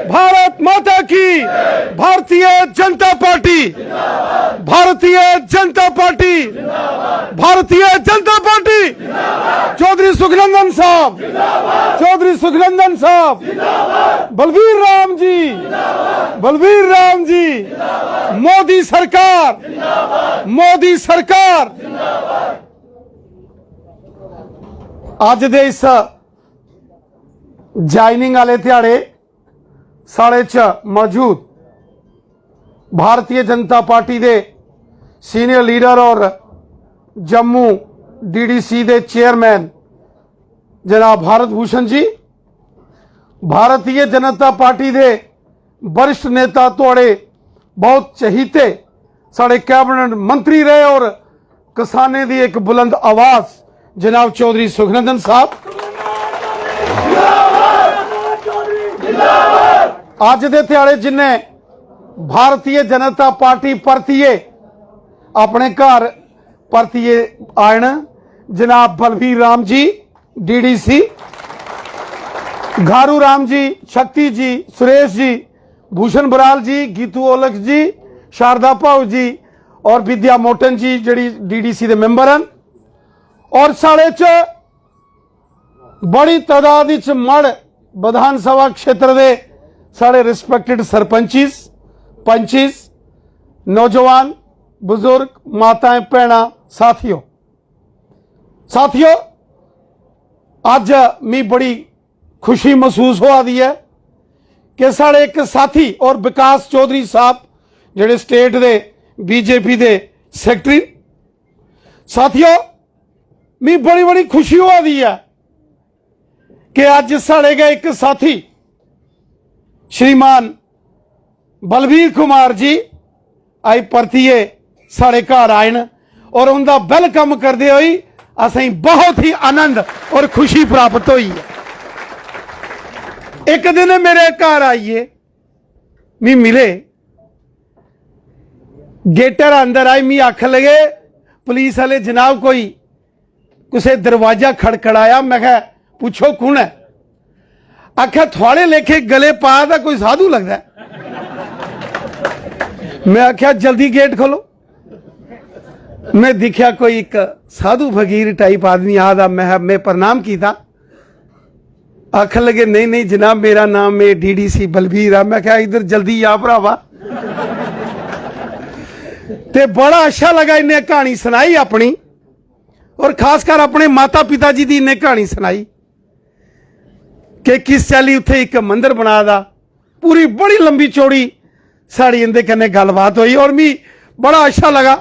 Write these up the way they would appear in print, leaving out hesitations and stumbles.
भारत माता की, Bharatiya Janata party, Bharatiya Janata party, Bharatiya Janata party, Chaudhary Sukhnandan साहब, चौधरी सुखनंदन साहब, बलबीर राम जी, बलबीर राम जी, मोदी सरकार, मोदी सरकार। अज दे इस ज्वाइनिंग वाले ध्याड़े साढ़े च मौजूद भारतीय जनता पार्टी के सीनियर लीडर और जम्मू डीडीसी के चेयरमैन जनाब भारत भूषण जी, भारतीय जनता पार्टी के वरिष्ठ नेता थोड़े बहुत चहीते साढ़े कैबिनेट मंत्री रहे और किसाने की एक बुलंद आवाज जनाब चौधरी सुखनंदन साहब। अज दे ध्याड़े जिन्हें भारतीय जनता पार्टी परतिए अपने घर परतिए आए जनाब बलबीर राम जी डीडीसी, घारू राम जी, शक्ति जी, सुरेश जी, भूषण बराल जी, गीतू ओलख जी, शारदा भाऊ जी और विद्या मोटन जी जी डीडीसी के मैंबर हैं। और साढ़े च बड़ी तादाद मड़ विधान सभा क्षेत्र के साढ़े रिस्पैक्टेड सरपंचिस, पंचिस, नौजवान, बुजुर्ग, माताएं, भैना, साथियों अज मी बड़ी खुशी महसूस हो रही है कि साढ़े एक साथी और विकास चौधरी साहब जेडे स्टेट के बीजेपी के सैकटरी, साथियों मी बड़ी बड़ी खुशी हो रही है कि अज साढ़े गए एक साथी श्रीमान बलबीर कुमार जी आई परतिए साढ़े घर आए और उनका वेलकम करते हुए असें बहुत ही आनंद और खुशी प्राप्त हुई है। एक दिन मेरे घर आइए मी मिले, गेटर अंदर आई, मी आख लगे पुलिस वाले जनाब कोई किसी दरवाजा खड़खड़ाया, मैं कहा पूछो कौन है? आख्या थोड़े लेखे गले पा था कोई साधु लगता है। मैं आख्या जल्दी गेट खोलो। मैं दिखा कोई एक साधु फकीर टाइप आदमी आता, मैं प्रणाम किया। आख लगे नहीं नहीं जनाब मेरा नाम है डीडीसी बलबीर है। मैं क्या इधर जल्दी आ भरावा। ते बड़ा अच्छा लगा, इन्हें कहानी सुनाई अपनी और खासकर अपने माता पिता जी की इन्हें कहानी सुनाई कि किस चाली उत्थे एक मंदिर बना दा, पूरी बड़ी लंबी चौड़ी साड़ी इंदे कन्ने गलबात हुई और मी बड़ा अच्छा लगा।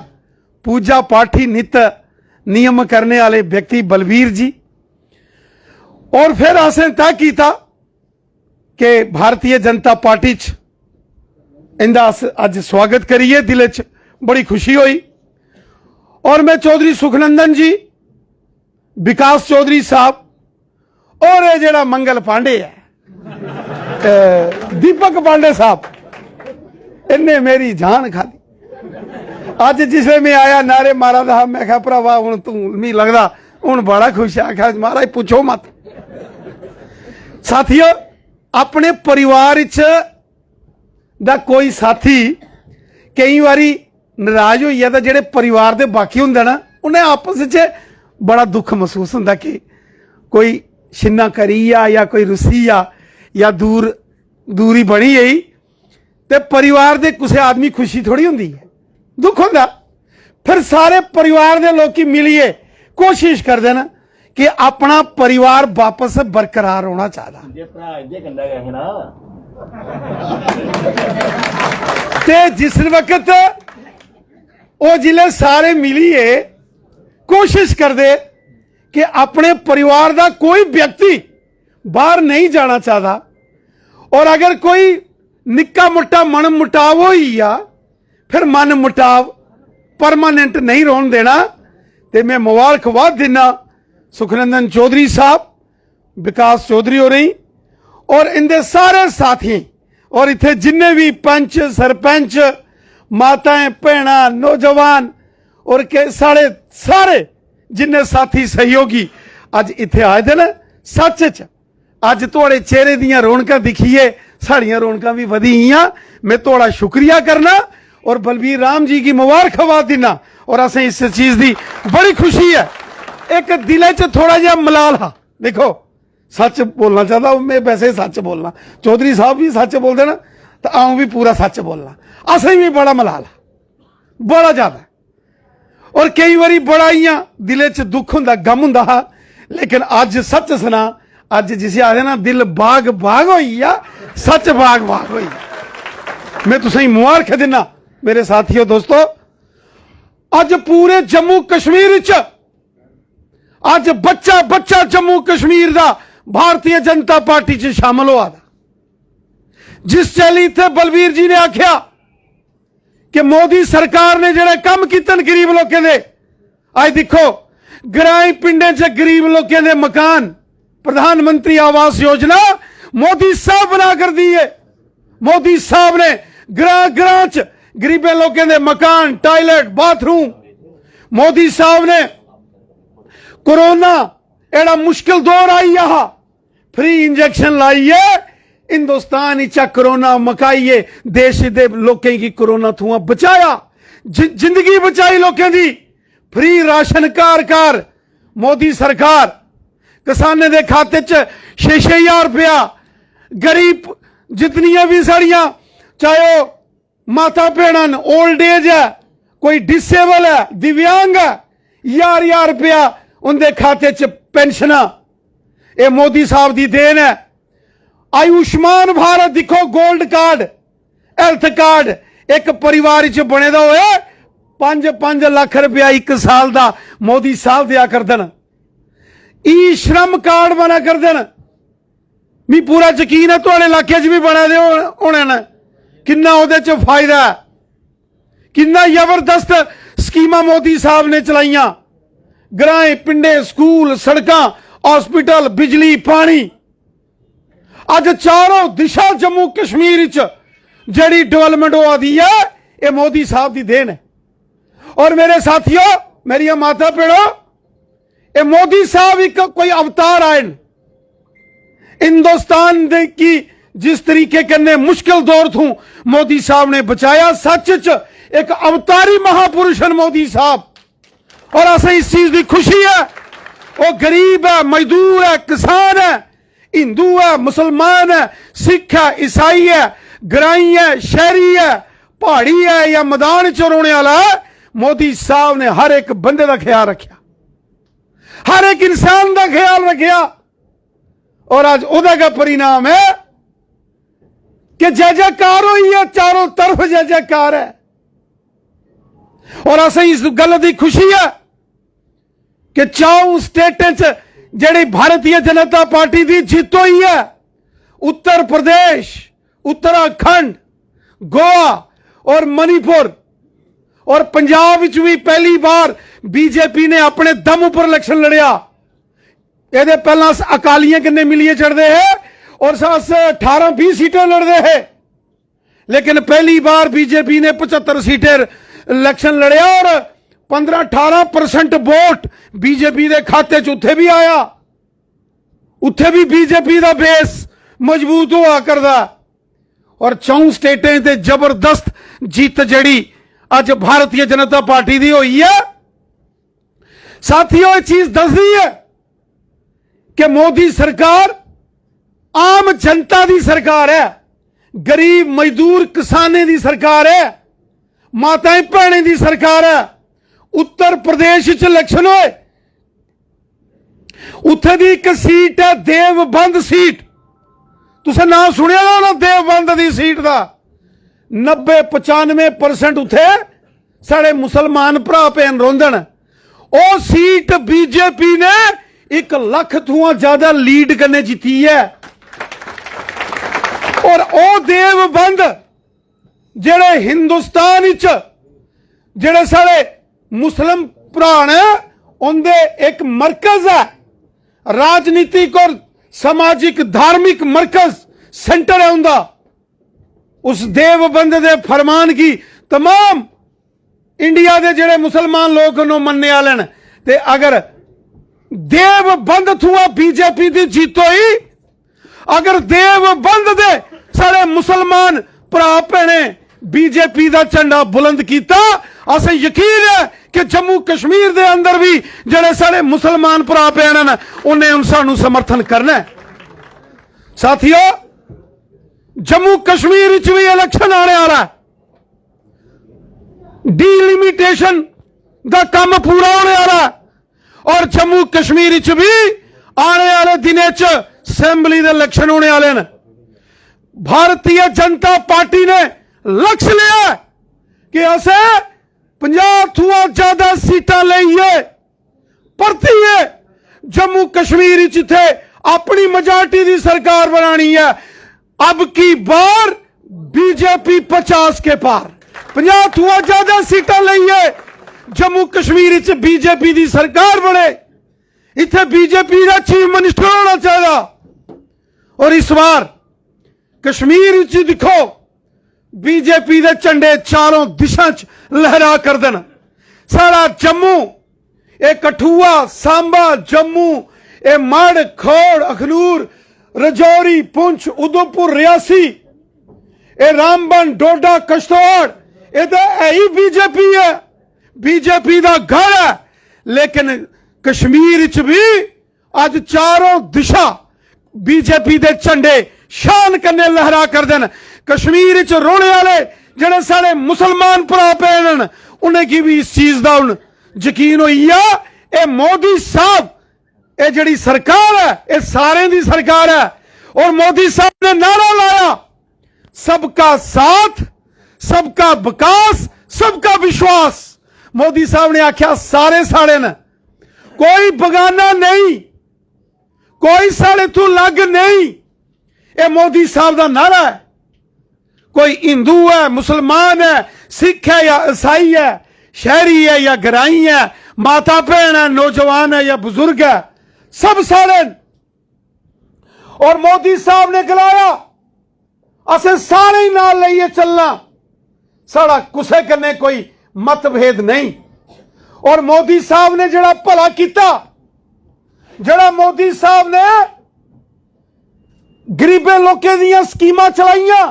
पूजा पाठी नित नियम करने वाले व्यक्ति बलबीर जी। और फिर असें तय किया कि भारतीय जनता पार्टी च इंदा अज स्वागत करिए, दिल च बड़ी खुशी हुई। और मैं चौधरी सुखनंदन जी, विकास चौधरी साहब और ये जेड़ा मंगल पांडे है दीपक पांडे साहब, इन्हें मेरी जान खाली। अज जिसे मैं आया नारे मारा था, मैं क्या भरावा हूं तू मी लगता हूं बड़ा खुश है। आख्या महाराज पूछो मत। साथियों अपने परिवार दा कोई साथी कई बारी नाराज हो जाता, जेडे परिवार के बाकी होंगे ना उन्हें आपस में बड़ा दुख महसूस होता कि कोई छिन्ना करी या कोई रुसी या दूरी बनी गई तो परिवार के किसी आदमी खुशी थोड़ी होंगी है, दुख होंगे। फिर सारे परिवार के लोग मिलिए कोशिश करते हैं कि अपना परिवार वापस बरकरार होना चाहता। ते जिस वक्त वो जिले सारे मिलिए कोशिश करते कि अपने परिवार का कोई व्यक्ति बाहर नहीं जाना चाहता और अगर कोई निक्का मोटा मन मुटाव हो ही या फिर मन मुटाव परमानेंट नहीं रोन देना, तो मैं मुबारकबाद देना सुखनंदन चौधरी साहब, विकास चौधरी हो रही और इनके सारे साथी और इतने जिन्ने भी पंच सरपंच माताएं भैना नौजवान और के सारे जिन्ने साथी सहयोगी अज इतने आए थे ना, सच अज थोड़े चेहरे दियां रौनक दिखिए साड़ियाँ रौनक भी वधी हैं। मैं थोड़ा शुक्रिया करना और बलबीर राम जी की मुबारकबाद देना और असें इस चीज़ की बड़ी खुशी है। एक दिल च थोड़ा जहा मलाल हा, देखो सच बोलना चाहता मैं, वैसे सच बोलना, चौधरी साहब भी सच बोलते ना तो आऊँ भी पूरा सच बोलना, असें भी बड़ा मलाल हा, बड़ा ज़्यादा। और कई बारी बड़ा इं दिल च दुख होंदा, गम होंदा हा, लेकिन अज सच सुना, अज जिसे आखदे ना दिल बाग बाग होई आ, सच बाग बाग होई। मैं तुसें मुबारक देना मेरे साथियों दोस्तों। अज पूरे जम्मू कश्मीर च अज बच्चा बच्चा जम्मू कश्मीर का भारतीय जनता पार्टी च शामिल हुआ। जिस चाली इत्थे बलबीर जी ने आख्या कि मोदी सरकार ने जिहड़े काम कीते गरीब लोगों के, आज देखो ग्राई पिंडें च गरीब लोगों के मकान, प्रधानमंत्री आवास योजना मोदी साहब बना कर दी है। मोदी साहब ने ग्रां ग्रां च गरीबे लोगों के मकान, टॉयलेट, बाथरूम, मोदी साहब ने कोरोना एड़ा मुश्किल दौर आई है, फ्री इंजेक्शन लाइए, हिंदुस्तान कोरोना मकाइए, देश के लोगों की कोरोना थुआ बचाया, जिंदगी बचाई लोगों की, फ्री राशन कार मोदी सरकार, किसाने के खाते च 6-6 रुपया, गरीब जितनियां भी साड़ियां, चाहे माता भैन ओल्ड एज है, कोई डिसेबल है, दिव्यांग है, 1000 रुपया उनके खाते च पेंशन, ये मोदी साहब की देन है। आयुष्मान भारत देखो, गोल्ड कार्ड, हेल्थ कार्ड एक परिवार च बने दा होए 5-5 लाख रुपया 1 साल का मोदी साहब दिया कर देन। ई श्रम कार्ड बना कर देन। मी पूरा यकीन है थोड़े इलाके च भी बने दे होने न, किन्ना उहदे च फायदा है, किन्ना जबरदस्त स्कीमां मोदी साहब ने चलाइया। ग्रां पिंडे, स्कूल, सड़कां, हॉस्पिटल, बिजली, पानी, अज चारों दिशा जम्मू कश्मीर च जड़ी डेवलपमेंट हो दी है, ये मोदी साहब की देन है। और मेरे साथियों, मेरी माता भैणो, ये मोदी साहब एक कोई अवतार आए हिंदुस्तान की, जिस तरीके के मुश्किल दौर थू मोदी साहब ने बचाया। सच च एक अवतारी महापुरुष है मोदी साहब, और असें इस चीज की खुशी है। वो गरीब है, मजदूर है, किसान है, हिंदू है, मुसलमान है, सिख है, ईसाई है, ग्राई है, शहरी है, पहाड़ी है या मैदान च रोने वाला है, मोदी साहब ने हर एक बंदे का ख्याल रखा, हर एक इंसान का ख्याल रखा। और आज उहदा का परिणाम है कि जय जयकार हुई है, चारों तरफ जय जयकार है। और असें इस गल की खुशी है कि 4 स्टेटें च जिहड़ी भारतीय जनता पार्टी की जीत हुई है, उत्तर प्रदेश, उत्तराखंड, गोवा और मणिपुर, और पंजाब विच भी पहली बार बीजेपी ने अपने दम पर इलेक्शन लड़िया। ये पहला अकालियां किन्ने मिलिए चढ़ते हैं और 18-20 सीटें लड़ते हैं, लेकिन पहली बार बीजेपी ने 75 सीटें इलेक्शन लड़िया और 15-18% वोट बीजेपी के खाते च उत्थे भी आया। उत्थे भी बीजेपी का बेस मजबूत हुआ करदा। और 4 स्टेटें ते जबरदस्त जीत जड़ी अज भारतीय जनता पार्टी की हुई है। साथियों, ये चीज दसदी है कि मोदी सरकार आम जनता की सरकार है, गरीब मजदूर किसाने की सरकार है, माताएं भैनें की सरकार है। उत्तर प्रदेश च इलेक्शन होए, उत्थे दी एक सीट है देवबंद सीट, तुसें नाम सुनिया ना देवबंद की सीट का। 90-95% उत्थे साढ़े मुसलमान भरा भैन रोंदन। वो सीट बीजेपी ने 1 लाख तो ज्यादा लीड करने जीती है। और वो देवबंद जेड़े हिंदुस्तान जेड़े साढ़े मुस्लिम भरा ने, उनके एक मरकज है, राजनीतिक और सामाजिक धार्मिक मरकज सेंटर है उनका। उस देवबंद के फरमान की तमाम इंडिया के जेड़े मुसलमान लोग मनने वाले ने, ते अगर देवबंद थुआ बीजेपी की जीत हुई, अगर देवबंद दे साढ़े मुसलमान भरा भैने बीजेपी का झंडा बुलंद किया, असें यकीन है कि जम्मू कश्मीर के अंदर भी जिहड़े साडे मुसलमान भरा भैन ने उन्हें सानू समर्थन करना है। साथियों, जम्मू कश्मीर च भी इलेक्शन आने वाला है, डीलिमिटेशन का काम पूरा होने वाला है और जम्मू कश्मीर च भी आने वाले दिनों च असेंबली के इलेक्शन होने वाले हैं। भारतीय जनता पार्टी ने लक्ष्य लिया कि असे 50 तो ज्यादा सीटां लईए, परतिए जम्मू कश्मीर थे अपनी मेजॉरिटी की सरकार बनानी है। अब की बार बीजेपी 50 के पार, 50 तो ज्यादा सीटां लईए, जम्मू कश्मीर च बीजेपी की सरकार बने, इथे बीजेपी का चीफ मिनिस्टर होना चाहिए। और इस बार कश्मीर च दिखो बीजेपी के झंडे चारों दिशा च लहरा कर देन। सारा जम्मू, ए कठुआ, सांबा, जम्मू, ए मड़, खौड़, अखनूर, रजौरी, पुंछ, उधमपुर, रियासी, ए रामबन, डोडा, किश्तवाड़, ये तो यही बीजेपी है, बीजेपी का घर है। लेकिन कश्मीर च भी अज चारों दिशा बीजेपी के झंडे शान कन्ने लहरा कर देन। कश्मीर च रोने वाले जिहड़े सारे मुसलमान भरा भैन उन्हें की भी इस चीज का हुण यकीन होई आ, ए मोदी साहब, ए जिहड़ी सरकार है ये सारे दी सरकार है। और मोदी साहब ने नारा लाया, सबका साथ, सबका विकास, सबका विश्वास। मोदी साहब ने आख्या सारे साड़े ने, कोई बगाना नहीं, कोई साड़े तू लग नहीं। ये मोदी साहब का नारा है। कोई हिंदू है, मुसलमान है, सिख है या ईसाई है, शहरी है या ग्राई है, माता बहन है, नौजवान है या बुजुर्ग है, सब सारे। और मोदी साहब ने गलाया असे सारे ही नाल लईए चलना, साड़ा कुसे कन्ने कोई मतभेद नहीं। और मोदी साहब ने जड़ा भला किया, जड़ा मोदी साहब ने गरीबे लोकें दियां स्कीमां चलाइयां,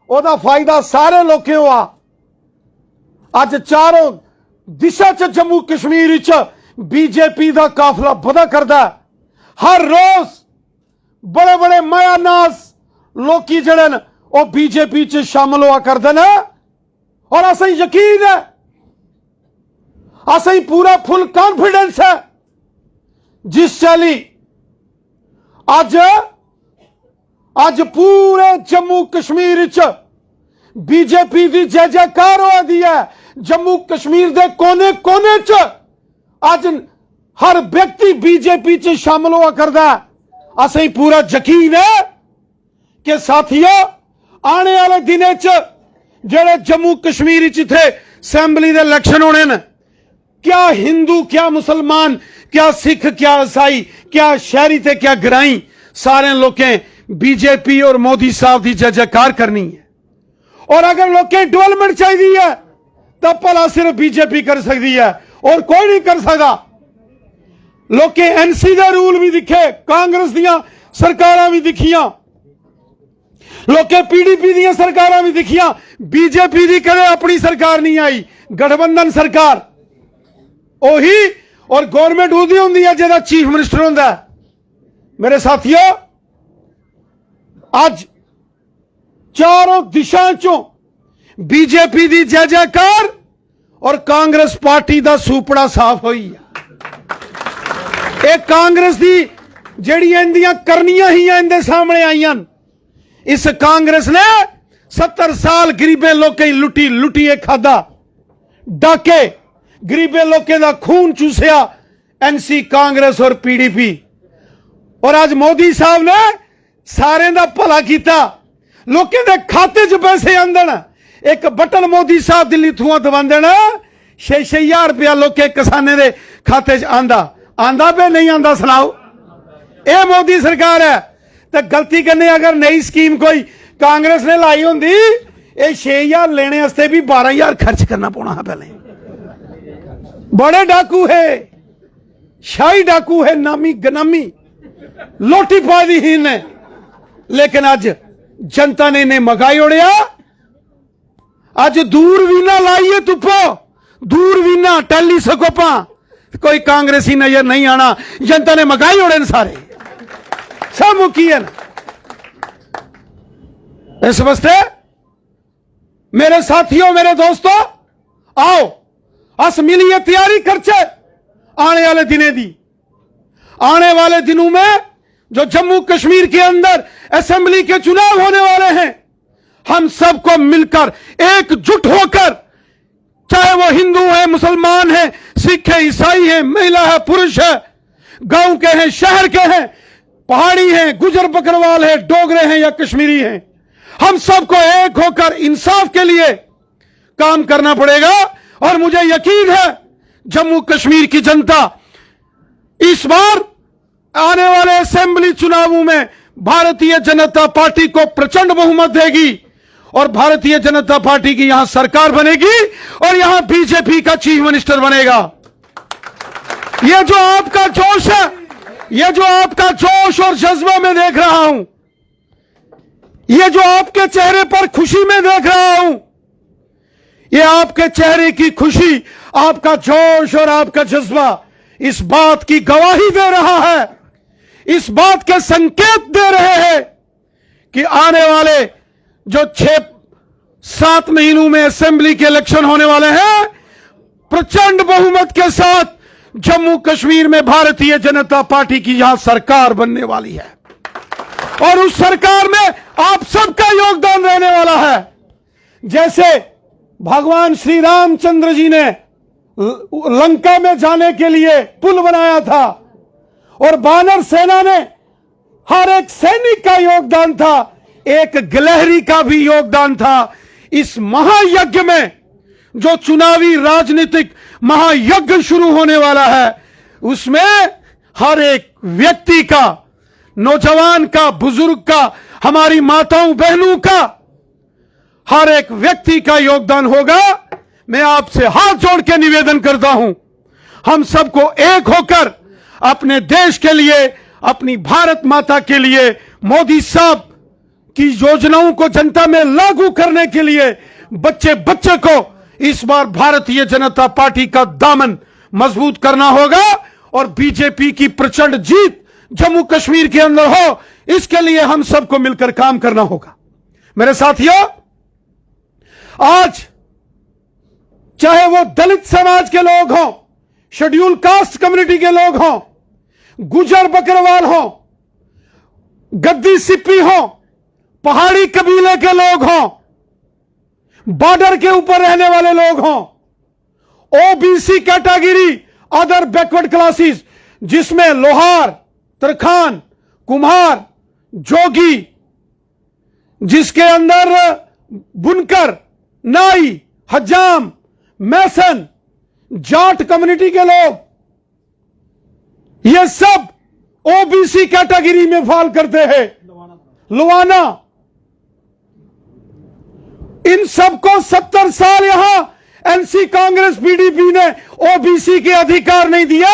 ओदा फायदा सारे लोकें हुआ। अज चारों दिशा च जम्मू कश्मीर च बीजेपी का काफिला बधा करदा है। हर रोज बड़े बड़े मायानास लोकी जड़े न वो बीजेपी च शामिल हुआ करते हैं। और असें यकीन है, असें पूरा फुल कॉन्फिडेंस है, जिस चाली आज पूरे जम्मू कश्मीर च बीजेपी की जय जयकार हो दी है। जम्मू कश्मीर के कोने कोने च आज हर व्यक्ति बीजेपी च शामिल हुआ करता है। असें पूरा यकीन है कि साथियों आने वाले दिनों च जेड़े जम्मू कश्मीर च थे असेंबली के इलेक्शन होने न, क्या हिंदू, क्या मुसलमान, क्या सिख, क्या ईसाई, क्या शहरी थे, क्या ग्राई, सारे लोगों बीजेपी और मोदी साहब की जय जयकार करनी है। और अगर लोगों डेवलपमेंट चाहिए है तो भला सिर्फ बीजेपी कर सकती है और कोई नहीं कर सकता। लोग एनसी का रूल भी दिखे, कांग्रेस दियां सरकारां भी दिखियां, लोग पीडीपी दियां सरकारां भी दिखियां, बीजेपी की कदे अपनी सरकार नहीं आई, गठबंधन सरकार ओही। और गवर्नमेंट उदी होंदी है जिहदा चीफ मिनिस्टर होंदा है। मेरे साथियों, आज चारों दिशा चों बीजेपी की जय जयकार और कांग्रेस पार्टी का सूपड़ा साफ हुई है। एक कांग्रेस की जिहड़ी इंदियां करनियां ही इंदे सामने आईयां। इस कांग्रेस ने 70 साल गरीबे लोकें लुटी लुटिए खादा, डाके गरीबे लोकें का खून चूसिया, एनसी, कांग्रेस और पीडीपी। और आज मोदी साहब ने सारे का भला किया, लोकें दे खाते च पैसे आंदन। एक बटन मोदी साहब दिल्ली थूआ दबा देना, 6-6 रुपया लोकें किसाने दे खाते च आंदा पे नहीं आंदा, सुनाओ। ये मोदी सरकार है। तो गलती करने अगर नई स्कीम कोई कांग्रेस ने लाई होंगी, ये 6,000 लेने वास्ते भी 12,000 खर्च करना पौना है। पहले बड़े डाकू है, शाही डाकू है, नामी गनामी लोटी पा दी ही ने। लेकिन अज जनता ने इन्हें मगाई उड़िया। आज दूरवीना लाइए तुप्पो, दूरवीना टेलीस्कोपा, कोई कांग्रेसी नजर नहीं आना। जनता ने मगाई उड़े सारे सब मुकिए ना। इस वास्ते मेरे साथियों, मेरे दोस्तों, आओ अस मिलिए तैयारी करचे आने वाले दिने दी। आने वाले दिनों में जो जम्मू कश्मीर के अंदर असेंबली के चुनाव होने वाले हैं, हम सबको मिलकर एकजुट होकर, चाहे वो हिंदू है, मुसलमान है, सिख है, ईसाई है, महिला है, पुरुष है, गांव के हैं, शहर के हैं, पहाड़ी हैं, गुजर बकरवाल है, डोगरे हैं या कश्मीरी हैं, हम सबको एक होकर इंसाफ के लिए काम करना पड़ेगा। और मुझे यकीन है जम्मू कश्मीर की जनता इस बार आने वाले असेंबली चुनावों में भारतीय जनता पार्टी को प्रचंड बहुमत देगी और भारतीय जनता पार्टी की यहां सरकार बनेगी और यहां बीजेपी का चीफ मिनिस्टर बनेगा। यह जो आपका जोश है, यह जो आपका जोश और जज्बा मैं देख रहा हूं, यह जो आपके चेहरे पर खुशी में देख रहा हूं, यह आपके चेहरे की खुशी, आपका जोश और आपका जज्बा इस बात की गवाही दे रहा है, इस बात के संकेत दे रहे हैं कि आने वाले जो 6-7 महीनों में असेंबली के इलेक्शन होने वाले हैं, प्रचंड बहुमत के साथ जम्मू कश्मीर में भारतीय जनता पार्टी की यहां सरकार बनने वाली है और उस सरकार में आप सबका योगदान रहने वाला है। जैसे भगवान श्री रामचंद्र जी ने लंका में जाने के लिए पुल बनाया था और बानर सेना ने, हर एक सैनिक का योगदान था, एक गिलहरी का भी योगदान था। इस महायज्ञ में जो चुनावी राजनीतिक महायज्ञ शुरू होने वाला है, उसमें हर एक व्यक्ति का, नौजवान का, बुजुर्ग का, हमारी माताओं बहनों का, हर एक व्यक्ति का योगदान होगा। मैं आपसे हाथ जोड़ के निवेदन करता हूं, हम सबको एक होकर अपने देश के लिए, अपनी भारत माता के लिए, मोदी साहब की योजनाओं को जनता में लागू करने के लिए बच्चे बच्चे को इस बार भारतीय जनता पार्टी का दामन मजबूत करना होगा और बीजेपी की प्रचंड जीत जम्मू कश्मीर के अंदर हो, इसके लिए हम सबको मिलकर काम करना होगा। मेरे साथियों, आज चाहे वो दलित समाज के लोग हों, शेड्यूल कास्ट कम्युनिटी के लोग हों, गुजर बकरवाल हों, गद्दी सिप्पी हों, पहाड़ी कबीले के लोग हों, बॉर्डर के ऊपर रहने वाले लोग हों, OBC category, other backward classes, जिसमें लोहार, तरखान, कुम्हार, जोगी, जिसके अंदर बुनकर, नाई, हजाम, मैसन, जाट कम्युनिटी के लोग, ये सब ओबीसी कैटेगरी में फॉल करते हैं। लुवाना, इन सबको 70 साल यहां एनसी कांग्रेस पीडीपी ने ओबीसी के अधिकार नहीं दिया।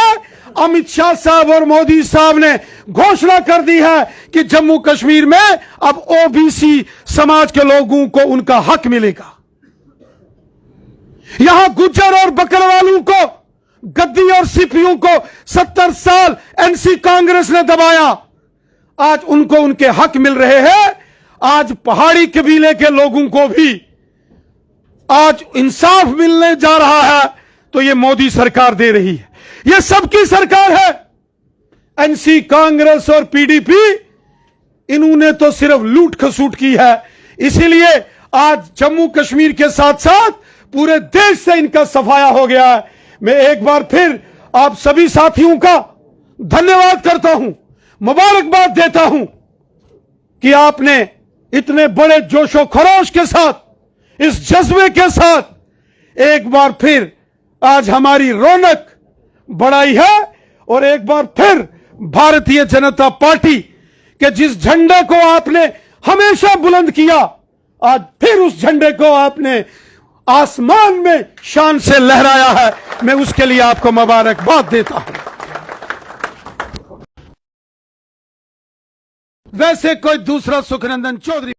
अमित शाह साहब और मोदी साहब ने घोषणा कर दी है कि जम्मू कश्मीर में अब ओबीसी समाज के लोगों को उनका हक मिलेगा। यहां गुज्जर और बकरवालों को, गद्दी और सिपियों को 70 साल एनसी कांग्रेस ने दबाया, आज उनको उनके हक मिल रहे हैं। आज पहाड़ी कबीले के लोगों को भी आज इंसाफ मिलने जा रहा है, तो ये मोदी सरकार दे रही है, ये सबकी सरकार है। एनसी कांग्रेस और पीडीपी, इन्होंने तो सिर्फ लूट खसूट की है। इसीलिए आज जम्मू कश्मीर के साथ साथ पूरे देश से इनका सफाया हो गया है। मैं एक बार फिर आप सभी साथियों का धन्यवाद करता हूं, मुबारकबाद देता हूं कि आपने इतने बड़े जोशो खरोश के साथ, इस जज्बे के साथ एक बार फिर आज हमारी रौनक बढ़ाई है और एक बार फिर भारतीय जनता पार्टी के जिस झंडे को आपने हमेशा बुलंद किया, आज फिर उस झंडे को आपने आसमान में शान से लहराया है। मैं उसके लिए आपको मुबारकबाद देता हूं। वैसे कोई दूसरा सुखनंदन चौधरी